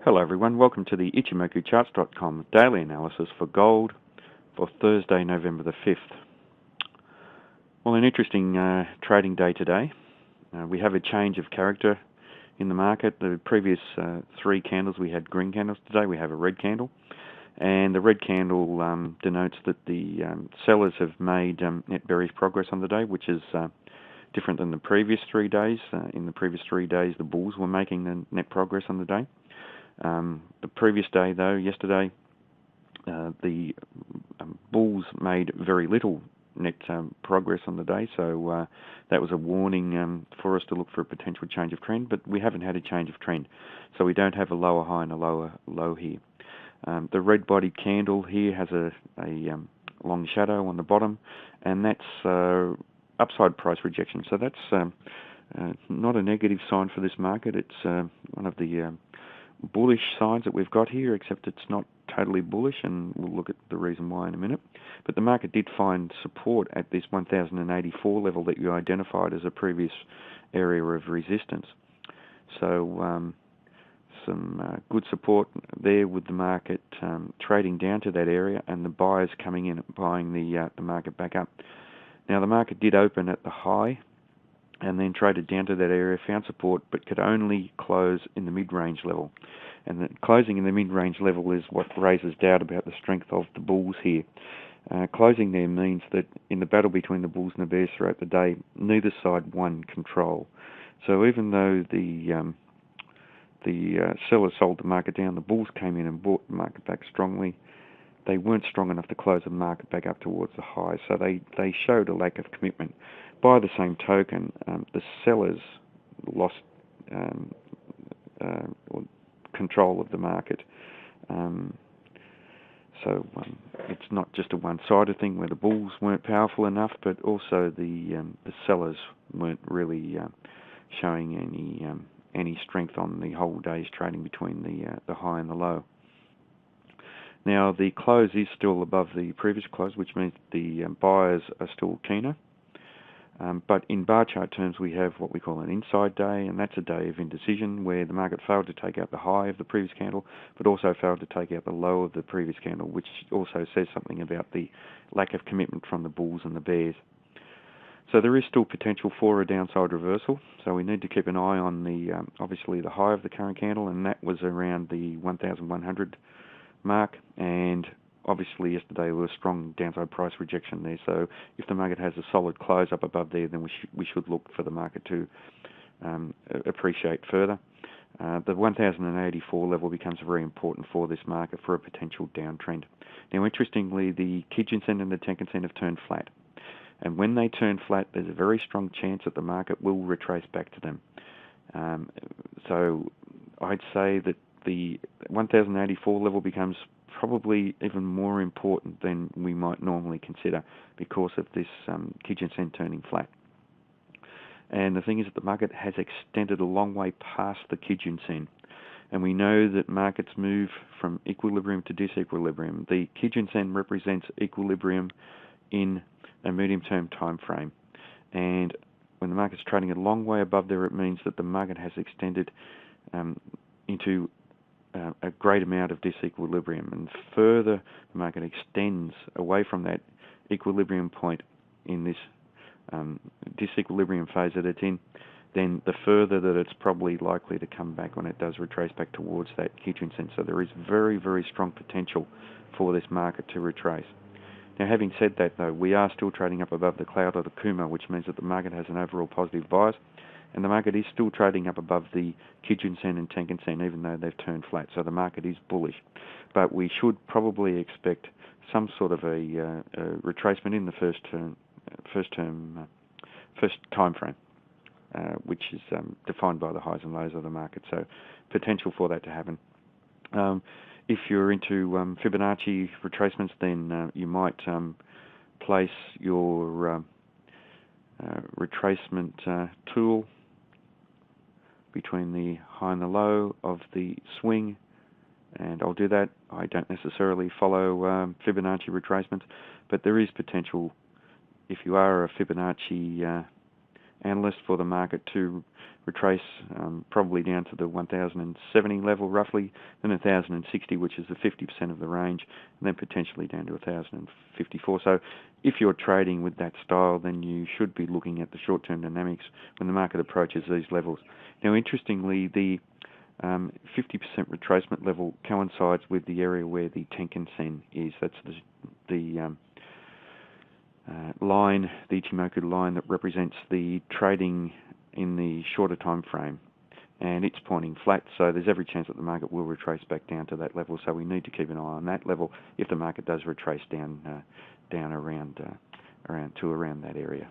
Hello everyone, welcome to the Ichimoku daily analysis for gold for Thursday, November the 5th. Well, an interesting trading day today. We have a change of character in the market. The previous three candles, we had green candles. Today we have a red candle. And the red candle denotes that the sellers have made net bearish progress on the day, which is different than the previous 3 days. In the previous 3 days, the bulls were making the net progress on the day. The previous day, though, yesterday, the bulls made very little net progress on the day, so that was a warning for us to look for a potential change of trend, but we haven't had a change of trend, so we don't have a lower high and a lower low here. The red-bodied candle here has a long shadow on the bottom, and that's upside price rejection, so that's not a negative sign for this market. It's one of the bullish signs that we've got here, except it's not totally bullish, and we'll look at the reason why in a minute. But the market did find support at this 1084 level that you identified as a previous area of resistance. So some good support there with the market trading down to that area, and the buyers coming in and buying the market back up. Now the market did open at the high and then traded down to that area, found support, but could only close in the mid-range level. And the closing in the mid-range level is what raises doubt about the strength of the bulls here. Closing there means that in the battle between the bulls and the bears throughout the day, neither side won control. So even though the sellers sold the market down, the bulls came in and bought the market back strongly. They weren't strong enough to close the market back up towards the high, so they showed a lack of commitment. By the same token, the sellers lost control of the market. So it's not just a one-sided thing where the bulls weren't powerful enough, but also the sellers weren't really showing any strength on the whole day's trading between the high and the low. Now the close is still above the previous close, which means the buyers are still keener. But in bar chart terms, we have what we call an inside day, and that's a day of indecision where the market failed to take out the high of the previous candle, but also failed to take out the low of the previous candle, which also says something about the lack of commitment from the bulls and the bears. So there is still potential for a downside reversal, so we need to keep an eye on the obviously the high of the current candle, and that was around the 1100 mark, and obviously yesterday there was strong downside price rejection there, so if the market has a solid close up above there, then we should look for the market to appreciate further. The 1084 level becomes very important for this market for a potential downtrend. Now interestingly, the Kijun-sen and the Tenkan-sen have turned flat, and when they turn flat, there's a very strong chance that the market will retrace back to them. So I'd say that the 1084 level becomes probably even more important than we might normally consider because of this Kijun-sen turning flat. And the thing is that the market has extended a long way past the Kijun-sen, and we know that markets move from equilibrium to disequilibrium. The Kijun-sen represents equilibrium in a medium-term time frame, and when the market's trading a long way above there, it means that the market has extended into a great amount of disequilibrium, and further the market extends away from that equilibrium point in this disequilibrium phase that it's in, then the further that it's probably likely to come back when it does retrace back towards that Kijun-sen. So there is very, very strong potential for this market to retrace. Now, having said that, though, we are still trading up above the cloud of the Kuma, which means that the market has an overall positive bias, and the market is still trading up above the Kijun-sen and Tenkan-sen, even though they've turned flat. So the market is bullish. But we should probably expect some sort of a retracement in the first time frame, which is defined by the highs and lows of the market. So potential for that to happen. If you're into Fibonacci retracements, then you might place your retracement tool between the high and the low of the swing, and I'll do that. I don't necessarily follow Fibonacci retracements, but there is potential if you are a Fibonacci analyst for the market to retrace probably down to the 1,070 level roughly, then 1,060, which is the 50% of the range, and then potentially down to 1,054. So if you're trading with that style, then you should be looking at the short-term dynamics when the market approaches these levels. Now, interestingly, the 50% retracement level coincides with the area where the Tenkan Sen is. That's the line, the Ichimoku line that represents the trading in the shorter time frame, and it's pointing flat, so there's every chance that the market will retrace back down to that level. So we need to keep an eye on that level if the market does retrace down around that area.